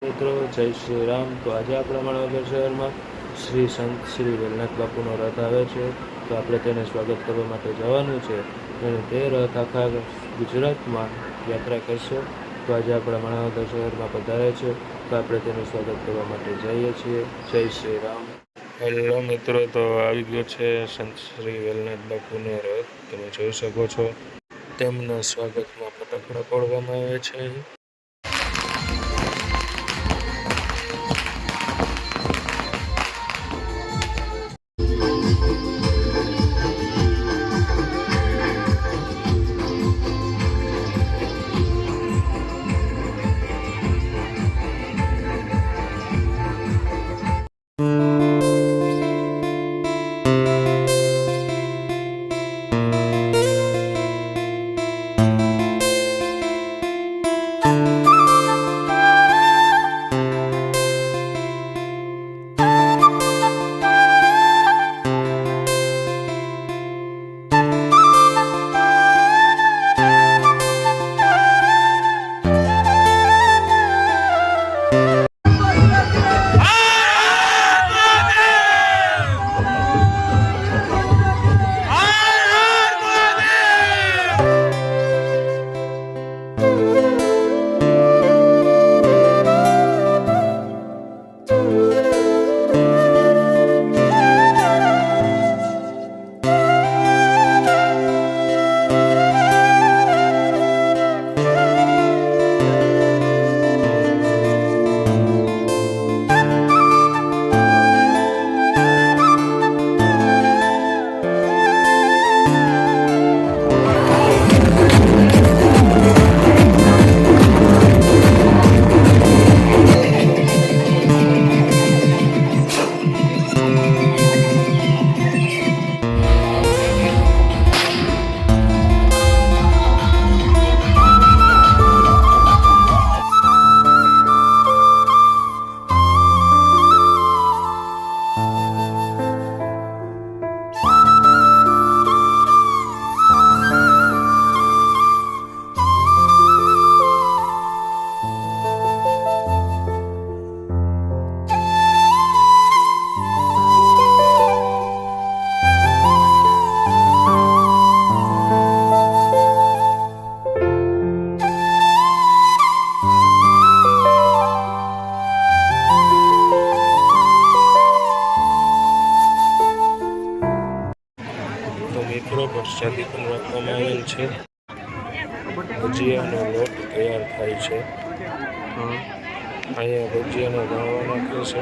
મિત્રો જય શ્રી રામ. તો આજે આપણા માણાવદર શહેરમાં શ્રી સંત શ્રી વેલનાથ બાપુનો રથ આવે છે. તો આપણે તેને સ્વાગત કરવા માટે જવાનું છે અને તે રથ આખા ગુજરાતમાં યાત્રા કરશે. તો આજે આપણા માણાવદર શહેરમાં પધારે છે, તો આપણે તેનું સ્વાગત કરવા માટે જઈએ છીએ. જય શ્રી રામ. હેલો મિત્રો, તો આવી ગયો છે સંત શ્રી વેલનાથ બાપુનો રથ. તમે જોઈ શકો છો તેમના સ્વાગતમાં ફટાકડા ફોડવામાં આવે છે. તો મિત્રો પ્રસાદી પણ રાખવામાં આવેલ છે. ભજીયાનો લોટ તૈયાર થાય છે. અહીંયા ભજીયાનો રવા નાખે છે.